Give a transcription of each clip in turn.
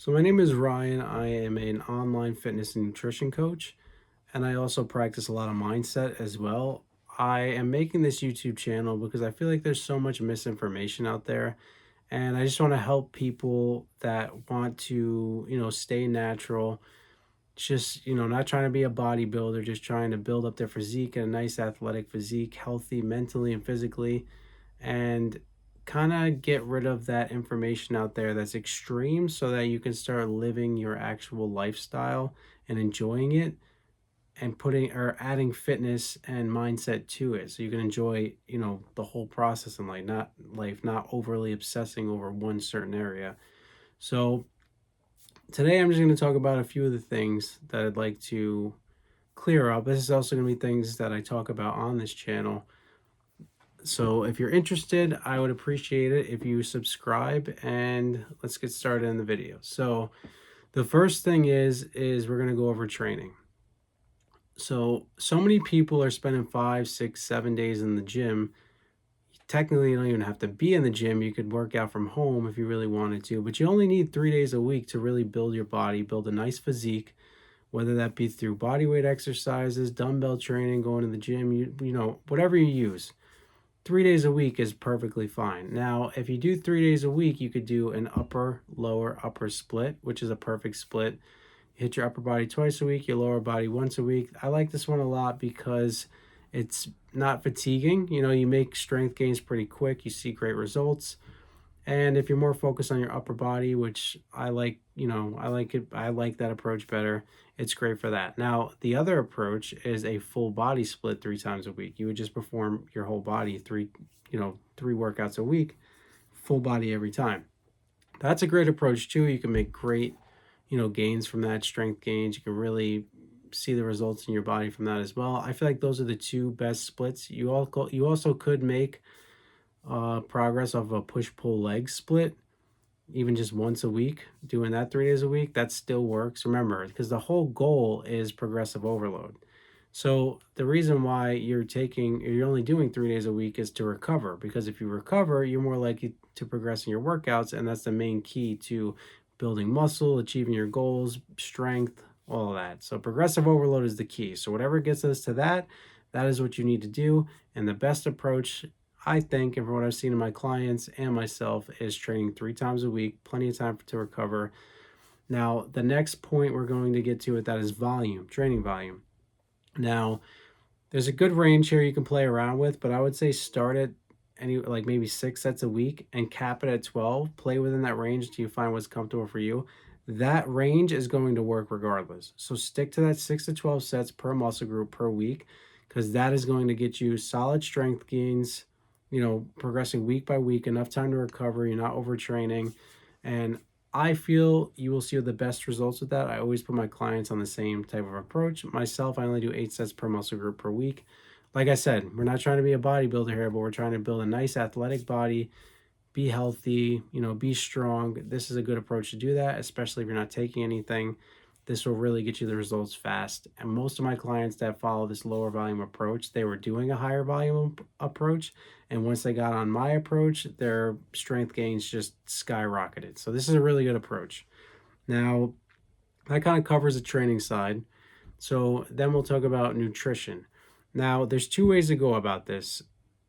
So my name is Ryan. I am an online fitness and nutrition coach, and I also practice a lot of mindset as well. I am making this YouTube channel because I feel like there's so much misinformation out there, and I just want to help people that want to, stay natural, just, not trying to be a bodybuilder, just trying to build up their physique and a nice athletic physique, healthy mentally and physically, and kind of get rid of that information out there that's extreme so that you can start living your actual lifestyle and enjoying it and putting or adding fitness and mindset to it so you can enjoy, the whole process in not overly obsessing over one certain area. So today I'm just going to talk about a few of the things that I'd like to clear up. This is also going to be things that I talk about on this channel. So if you're interested, I would appreciate it if you subscribe, and let's get started in the video. So the first thing is we're going to go over training. So many people are spending 5, 6, 7 days in the gym. Technically, you don't even have to be in the gym. You could work out from home if you really wanted to, but you only need 3 days a week to really build your body, build a nice physique, whether that be through body weight exercises, dumbbell training, going to the gym, whatever you use. 3 days a week is perfectly fine. Now, if you do 3 days a week, you could do an upper, lower, upper split, which is a perfect split. You hit your upper body twice a week, your lower body once a week. I like this one a lot because it's not fatiguing. You make strength gains pretty quick. You see great results. And if you're more focused on your upper body, which I like, I like it. I like that approach better. It's great for that. Now, the other approach is a full body split 3 times a week. You would just perform your whole body three workouts a week, full body every time. That's a great approach too. You can make great, gains from that, strength gains. You can really see the results in your body from that as well. I feel like those are the two best splits. You also could make progress of a push-pull leg split, even just once a week, doing that 3 days a week, that still works. Remember, because the whole goal is progressive overload. So the reason why you're only doing 3 days a week is to recover, because if you recover, you're more likely to progress in your workouts, and that's the main key to building muscle, achieving your goals, strength, all of that. So progressive overload is the key. So whatever gets us to that, that is what you need to do. And the best approach, I think, and from what I've seen in my clients and myself, is training 3 times a week, plenty of time to recover. Now, the next point we're going to get to with that is volume, training volume. Now, there's a good range here you can play around with, but I would say start at maybe 6 sets a week and cap it at 12. Play within that range until you find what's comfortable for you. That range is going to work regardless. So stick to that 6 to 12 sets per muscle group per week, because that is going to get you solid strength gains, progressing week by week, enough time to recover, you're not overtraining. And I feel you will see the best results with that. I always put my clients on the same type of approach. Myself, I only do 8 sets per muscle group per week. Like I said, we're not trying to be a bodybuilder here, but we're trying to build a nice athletic body, be healthy, be strong. This is a good approach to do that, especially if you're not taking anything. This will really get you the results fast. And most of my clients that follow this lower volume approach, they were doing a higher volume approach. And once they got on my approach, their strength gains just skyrocketed. So this is a really good approach. Now, that kind of covers the training side. So then we'll talk about nutrition. Now, there's two ways to go about this.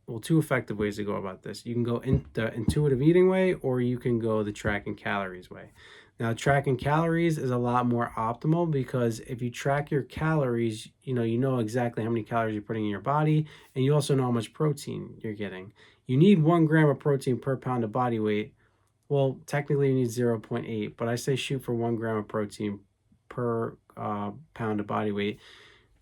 Well, two effective ways to go about this. You can go in the intuitive eating way, or you can go the tracking calories way. Now, tracking calories is a lot more optimal, because if you track your calories, you know exactly how many calories you're putting in your body, and you also know how much protein you're getting. You need 1 gram of protein per pound of body weight. Well, technically you need 0.8, but I say shoot for 1 gram of protein per pound of body weight,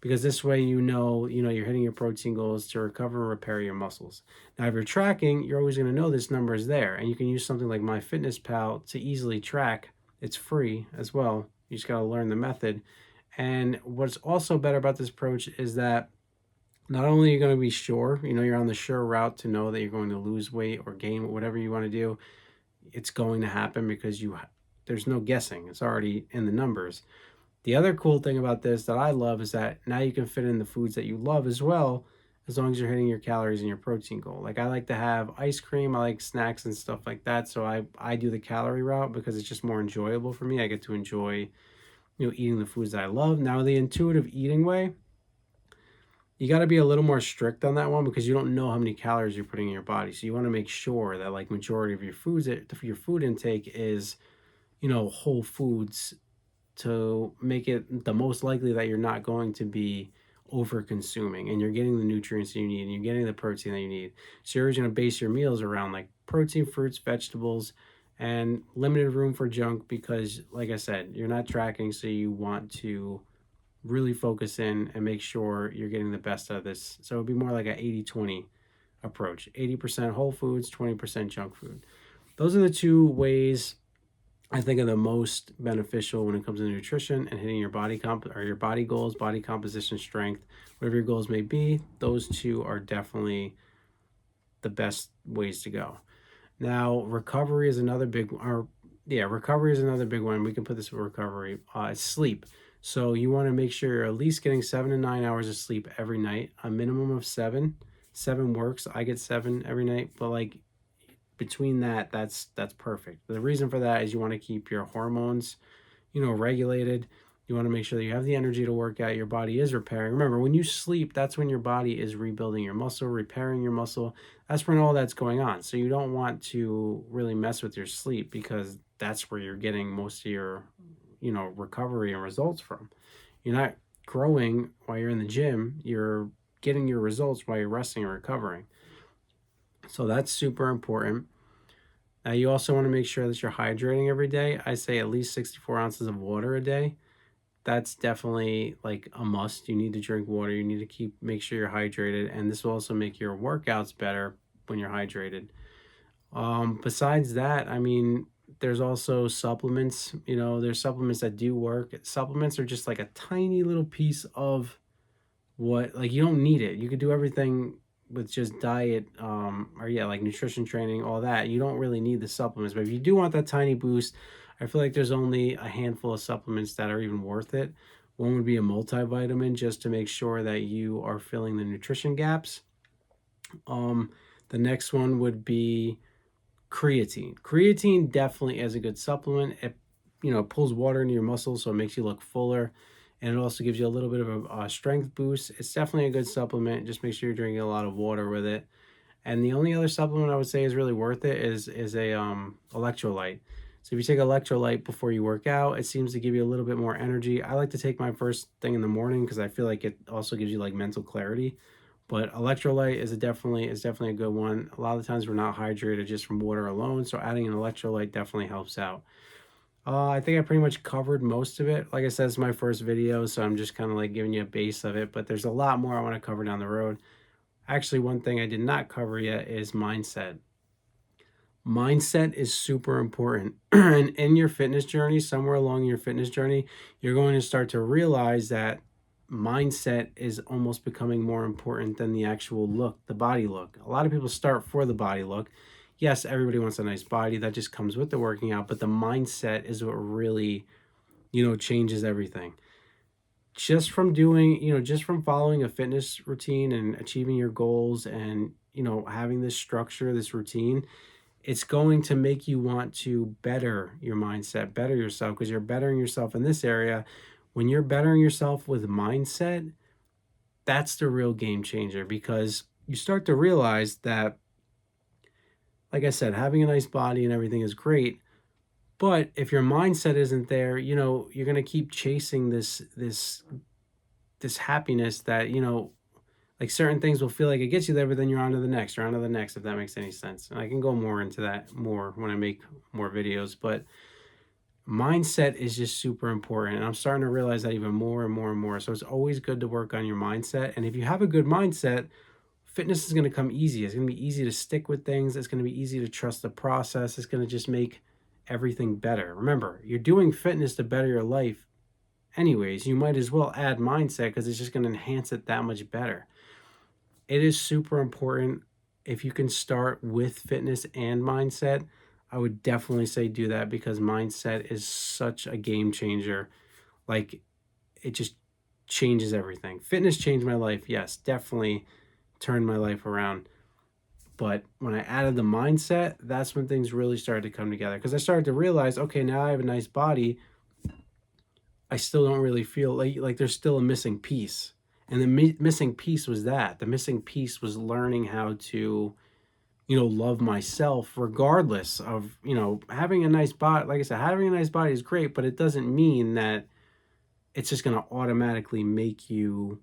because this way you're hitting your protein goals to recover and repair your muscles. Now, if you're tracking, you're always going to know this number is there, and you can use something like MyFitnessPal to easily track. It's free as well. You just got to learn the method. And what's also better about this approach is that not only are you going to be sure, you're on the sure route to know that you're going to lose weight or gain whatever you want to do. It's going to happen because there's no guessing. It's already in the numbers. The other cool thing about this that I love is that now you can fit in the foods that you love as well, as long as you're hitting your calories and your protein goal. Like I like to have ice cream, I like snacks and stuff like that. So I do the calorie route because it's just more enjoyable for me. I get to enjoy, eating the foods that I love. Now the intuitive eating way, you got to be a little more strict on that one because you don't know how many calories you're putting in your body. So you want to make sure that like majority of your food intake is, whole foods to make it the most likely that you're not going to be over consuming and you're getting the nutrients you need and you're getting the protein that you need. So you're going to base your meals around like protein, fruits, vegetables, and limited room for junk because, like I said, you're not tracking. So you want to really focus in and make sure you're getting the best out of this. So it'd be more like an 80-20 approach, 80% whole foods, 20% junk food. Those are the two ways I think are the most beneficial when it comes to nutrition and hitting your body or your body goals, body composition, strength, whatever your goals may be. Those two are definitely the best ways to go. Now, recovery is another big, or yeah, recovery is another big one. We can put this in recovery. It's sleep. So you want to make sure you're at least getting 7 to 9 hours of sleep every night, a minimum of 7. 7 works. I get 7 every night, but like between that's perfect. The reason for that is you want to keep your hormones, regulated. You want to make sure that you have the energy to work out. Your body is repairing. Remember, when you sleep, that's when your body is rebuilding your muscle, repairing your muscle. That's when all that's going on. So you don't want to really mess with your sleep because that's where you're getting most of your, recovery and results from. You're not growing while you're in the gym. You're getting your results while you're resting and recovering. So that's super important. Now, you also want to make sure that you're hydrating every day. I say at least 64 ounces of water a day. That's definitely like a must. You need to drink water. You need to make sure you're hydrated. And this will also make your workouts better when you're hydrated. Besides that, I mean, there's also supplements. There's supplements that do work. Supplements are just like a tiny little piece of what, like, you don't need it. You could do everything with just diet, or yeah, like nutrition training, all that. You don't really need the supplements, but if you do want that tiny boost, I feel like there's only a handful of supplements that are even worth it. One would be a multivitamin, just to make sure that you are filling the nutrition gaps. The next one would be creatine. Creatine definitely is a good supplement. It pulls water into your muscles, so it makes you look fuller, and it also gives you a little bit of a strength boost. It's definitely a good supplement. Just make sure you're drinking a lot of water with it. And the only other supplement I would say is really worth it is a electrolyte. So if you take electrolyte before you work out, it seems to give you a little bit more energy. I like to take my first thing in the morning because I feel like it also gives you like mental clarity. But electrolyte is definitely a good one. A lot of the times we're not hydrated just from water alone, so adding an electrolyte definitely helps out. I think I pretty much covered most of it. Like I said, it's my first video, so I'm just kind of like giving you a base of it, but there's a lot more I want to cover down the road. Actually, one thing I did not cover yet is mindset. Mindset is super important. And in your fitness journey, somewhere along your fitness journey, you're going to start to realize that mindset is almost becoming more important than the actual look, the body look. A lot of people start for the body look. Yes, everybody wants a nice body. That just comes with the working out, but the mindset is what really, changes everything. Just from doing, just from following a fitness routine and achieving your goals and, having this structure, this routine, it's going to make you want to better your mindset, better yourself, because you're bettering yourself in this area. When you're bettering yourself with mindset, that's the real game changer, because you start to realize that, like I said, having a nice body and everything is great. But if your mindset isn't there, you're going to keep chasing this happiness that, like certain things will feel like it gets you there, but then you're on to the next, you're on to the next, if that makes any sense. And I can go more into that more when I make more videos, but mindset is just super important. And I'm starting to realize that even more and more and more. So it's always good to work on your mindset. And if you have a good mindset, fitness is going to come easy. It's going to be easy to stick with things. It's going to be easy to trust the process. It's going to just make everything better. Remember, you're doing fitness to better your life anyways. You might as well add mindset because it's just going to enhance it that much better. It is super important. If you can start with fitness and mindset, I would definitely say do that, because mindset is such a game changer. Like, it just changes everything. Fitness changed my life. Yes, definitely turned my life around. But when I added the mindset, that's when things really started to come together, because I started to realize, okay, now I have a nice body. I still don't really feel like there's still a missing piece. And the missing piece was that. The missing piece was learning how to, love myself regardless of, having a nice body. Like I said, having a nice body is great, but it doesn't mean that it's just going to automatically make you,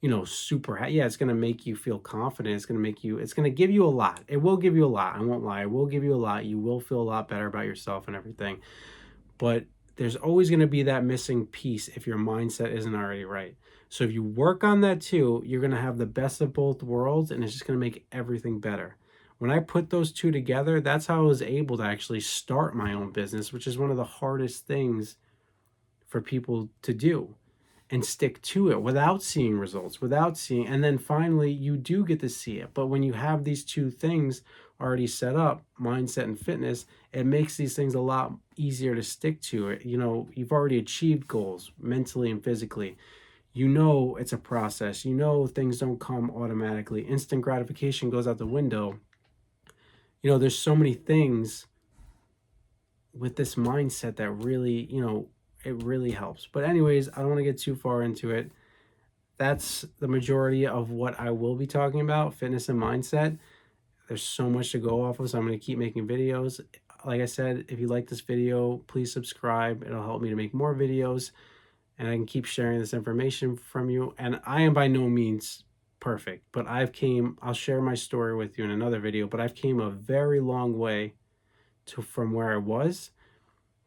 yeah, it's going to make you feel confident. It's going to give you a lot. It will give you a lot. I won't lie. It will give you a lot. You will feel a lot better about yourself and everything. But there's always going to be that missing piece if your mindset isn't already right. So if you work on that too, you're going to have the best of both worlds, and it's just going to make everything better. When I put those two together, that's how I was able to actually start my own business, which is one of the hardest things for people to do, and stick to it without seeing results, and then finally you do get to see it. But when you have these two things already set up, mindset and fitness, it makes these things a lot easier to stick to it. You've already achieved goals mentally and physically. It's a process. Things don't come automatically. Instant gratification goes out the window. There's so many things with this mindset that really, it really helps. But anyways, I don't want to get too far into it. That's the majority of what I will be talking about, fitness and mindset. There's so much to go off of, so I'm going to keep making videos. Like I said, if you like this video, please subscribe. It'll help me to make more videos, and I can keep sharing this information from you. And I am by no means perfect, but I'll share my story with you in another video, but I've came a very long way from where I was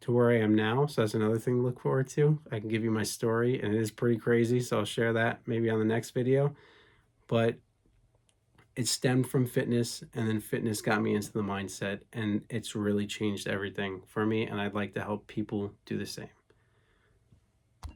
to where I am now. So that's another thing to look forward to. I can give you my story, and it is pretty crazy. So I'll share that maybe on the next video. But it stemmed from fitness, and then fitness got me into the mindset, and it's really changed everything for me. And I'd like to help people do the same.